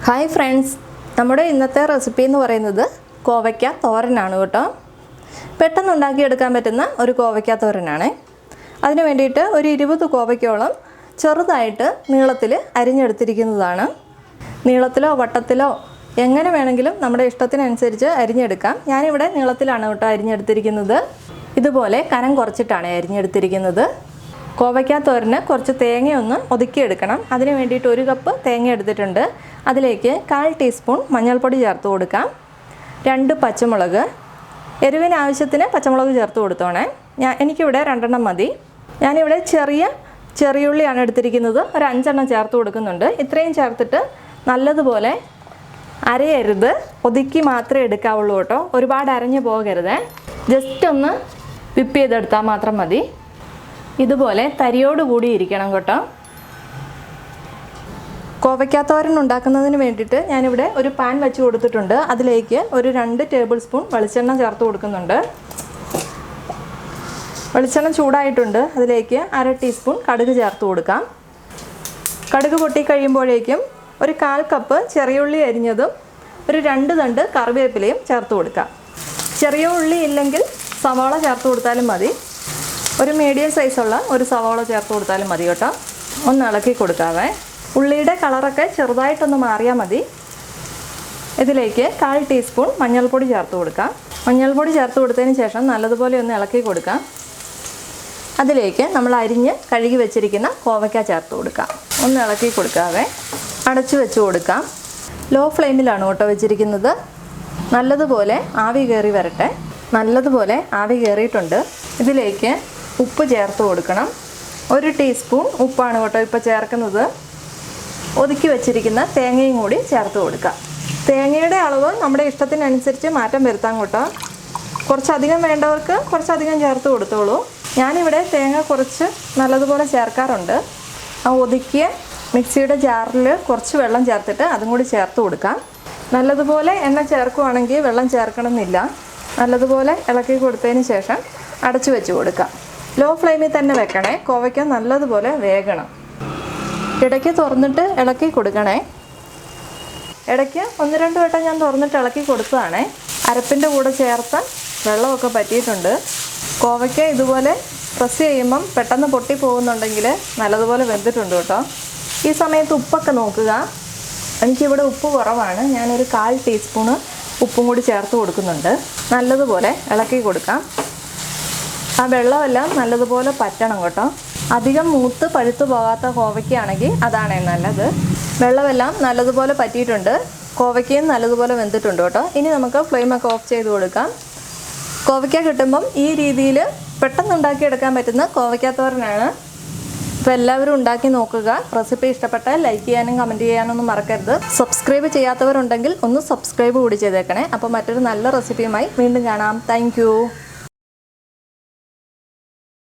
Hi friends, നമ്മുടെ ഇന്നത്തെ recipe എന്ന് പറയുന്നത് കോവയ്ക്ക തോരനാണ് കേട്ടോ. പെട്ടെന്ന് ഉണ്ടാക്കിയെടുക്കാൻ പറ്റുന്ന ഒരു കോവയ്ക്ക തോരനാണ്. അതിന് വേണ്ടിയിട്ട് ഒരു 20 കോവയ്ക്കോളം ചെറുതായിട്ട് നീളത്തിൽ അരിഞ്ഞെടുത്തിരിക്കുന്നതാണ്. നീളത്തിലോ വട്ടത്തിലോ എങ്ങനെ വേണമെങ്കിലും നമ്മുടെ ഇഷ്ടത്തിനനുസരിച്ച് അരിഞ്ഞെടുക്കാം. ഞാനിവിടെ നീളത്തിലാണ് കേട്ടോ അരിഞ്ഞെടുത്തിരിക്കുന്നത്. ഇതുപോലെ കനം കുറച്ചിട്ടാണ് അരിഞ്ഞെടുത്തിരിക്കുന്നത്. കോവയ്ക്ക തോരന് കുറച്ച് തേങ്ങയൊന്ന് ഒതുക്കിയെടുക്കണം. അതിന് വേണ്ടിയിട്ട് 1 കപ്പ് തേങ്ങ എടുത്തിട്ടുണ്ട്. അതിലേക്ക് 1/4 ടീസ്പൂൺ മഞ്ഞൾപ്പൊടി ചേർത്ത് കൊടുക്കാം. 2 പച്ചമുളക്, എരിവിന് ആവശ്യത്തിന് പച്ചമുളക് ചേർത്ത് കൊടുത്തോണേ. എനിക്കിവിടെ 2 എണ്ണം മതി. ഞാനിവിടെ ചെറിയുള്ളിയാണ് എടുത്തിരിക്കുന്നത്. ഒരു 5 എണ്ണം ചേർത്ത് കൊടുക്കുന്നുണ്ട്. ഇത്രയും ചേർത്തിട്ട് നല്ലതുപോലെ അരയരുത്, ഒതുക്കി മാത്രമേ എടുക്കാവുള്ളൂ കേട്ടോ. ഒരുപാട് അരഞ്ഞു പോകരുത്. ജസ്റ്റ് ഒന്ന് വിപ്പ് ചെയ്തെടുത്താൽ മാത്രം മതി. ഇതുപോലെ തരിയോടുകൂടി ഇരിക്കണം കേട്ടോ. കോവയ്ക്ക തോരൻ ഉണ്ടാക്കുന്നതിന് വേണ്ടിയിട്ട് ഞാനിവിടെ ഒരു പാൻ വെച്ച് കൊടുത്തിട്ടുണ്ട്. അതിലേക്ക് ഒരു 2 ടേബിൾ സ്പൂൺ വെളിച്ചെണ്ണ ചേർത്ത് കൊടുക്കുന്നുണ്ട്. വെളിച്ചെണ്ണ ചൂടായിട്ടുണ്ട്. അതിലേക്ക് 1/2 ടീസ്പൂൺ കടുക് ചേർത്ത് കൊടുക്കാം. കടുക് പൊട്ടി കഴിയുമ്പോഴേക്കും ഒരു 1/4 കപ്പ് ചെറിയുള്ളി അരിഞ്ഞതും ഒരു 2 തണ്ട് കറിവേപ്പിലയും ചേർത്ത് കൊടുക്കാം. ചെറിയ ഉള്ളി ഇല്ലെങ്കിൽ സവാള ചേർത്ത് കൊടുത്താലും മതി. ഒരു മീഡിയം സൈസുള്ള ഒരു സവാള ചേർത്ത് കൊടുത്താലും മതി കേട്ടോ. ഒന്ന് ഇളക്കി കൊടുക്കാവേ. ഉള്ളിയുടെ കളറൊക്കെ ചെറുതായിട്ടൊന്ന് മാറിയാൽ മതി. ഇതിലേക്ക് 1/4 ടീസ്പൂൺ മഞ്ഞൾപ്പൊടി ചേർത്ത് കൊടുക്കാം. മഞ്ഞൾപ്പൊടി ചേർത്ത് കൊടുത്തതിന് ശേഷം നല്ലതുപോലെ ഒന്ന് ഇളക്കി കൊടുക്കാം. അതിലേക്ക് നമ്മൾ അരിഞ്ഞ് കഴുകി വെച്ചിരിക്കുന്ന കോവയ്ക്ക ചേർത്ത് കൊടുക്കാം. ഒന്ന് ഇളക്കി കൊടുക്കാവേ. അടച്ചു വെച്ച് കൊടുക്കാം. ലോ ഫ്ലെയിമിലാണ് കേട്ടോ വെച്ചിരിക്കുന്നത്. നല്ലതുപോലെ ആവി കയറി വരട്ടെ. നല്ലതുപോലെ ആവി കയറിയിട്ടുണ്ട്. ഇതിലേക്ക് ഉപ്പ് ചേർത്ത് കൊടുക്കണം. 1 ടീസ്പൂൺ ഉപ്പാണ് കേട്ടോ ഇപ്പോൾ ചേർക്കുന്നത്. ഒതുക്കി വെച്ചിരിക്കുന്ന തേങ്ങയും കൂടി ചേർത്ത് കൊടുക്കാം. തേങ്ങയുടെ അളവ് നമ്മുടെ ഇഷ്ടത്തിനനുസരിച്ച് മാറ്റം വരുത്താം കേട്ടോ. കുറച്ചധികം വേണ്ടവർക്ക് കുറച്ചധികം ചേർത്ത് കൊടുത്തോളൂ. ഞാനിവിടെ തേങ്ങ കുറച്ച് നല്ലതുപോലെ ചേർക്കാറുണ്ട്. ആ ഒതുക്കിയ മിക്സിയുടെ ജാറിൽ കുറച്ച് വെള്ളം ചേർത്തിട്ട് അതും കൂടി ചേർത്ത് കൊടുക്കാം. നല്ലതുപോലെ എണ്ണ ചേർക്കുകയാണെങ്കിൽ വെള്ളം ചേർക്കണമെന്നില്ല. നല്ലതുപോലെ ഇളക്കി കൊടുത്തതിന് ശേഷം അടച്ചു വെച്ച് കൊടുക്കാം. ലോ ഫ്ലെയിമിൽ തന്നെ വെക്കണേ. കോവയ്ക്ക നല്ലതുപോലെ വേകണം. ഇടയ്ക്ക് തുറന്നിട്ട് ഇളക്കി കൊടുക്കണേ. ഇടയ്ക്ക് 1-2 വട്ടം ഞാൻ തുറന്നിട്ട് ഇളക്കി കൊടുത്തതാണ്. അരപ്പിൻ്റെ കൂടെ ചേർത്ത് വെള്ളമൊക്കെ പറ്റിയിട്ടുണ്ട്. കോവയ്ക്ക ഇതുപോലെ പ്രസ് ചെയ്യുമ്പം പെട്ടെന്ന് പൊട്ടി പോകുന്നുണ്ടെങ്കിൽ നല്ലതുപോലെ വെന്തിട്ടുണ്ട് കേട്ടോ. ഈ സമയത്ത് ഉപ്പൊക്കെ നോക്കുക. എനിക്കിവിടെ ഉപ്പ് കുറവാണ്. ഞാനൊരു 1/4 ടീസ്പൂണ് ഉപ്പും കൂടി ചേർത്ത് കൊടുക്കുന്നുണ്ട്. നല്ലതുപോലെ ഇളക്കി കൊടുക്കാം. ആ വെള്ളമെല്ലാം നല്ലതുപോലെ പറ്റണം കേട്ടോ. അധികം മൂത്ത് പഴുത്തു പോകാത്ത കോവയ്ക്കാണെങ്കിൽ അതാണ് നല്ലത്. വെള്ളമെല്ലാം നല്ലതുപോലെ പറ്റിയിട്ടുണ്ട്. കോവയ്ക്കയും നല്ലതുപോലെ വെന്തിട്ടുണ്ട് കേട്ടോ. ഇനി നമുക്ക് ഫ്ലെയിമൊക്കെ ഓഫ് ചെയ്ത് കൊടുക്കാം. കോവയ്ക്ക കിട്ടുമ്പം ഈ രീതിയിൽ പെട്ടെന്ന് ഉണ്ടാക്കിയെടുക്കാൻ പറ്റുന്ന കോവയ്ക്ക തോരനാണ്. അപ്പോൾ എല്ലാവരും ഉണ്ടാക്കി നോക്കുക. റെസിപ്പി ഇഷ്ടപ്പെട്ടാൽ ലൈക്ക് ചെയ്യാനും കമൻറ്റ് ചെയ്യാനൊന്നും മറക്കരുത്. സബ്സ്ക്രൈബ് ചെയ്യാത്തവരുണ്ടെങ്കിൽ ഒന്ന് സബ്സ്ക്രൈബ് കൂടി ചെയ്തേക്കണേ. അപ്പോൾ മറ്റൊരു നല്ല റെസിപ്പിയുമായി വീണ്ടും കാണാം. താങ്ക്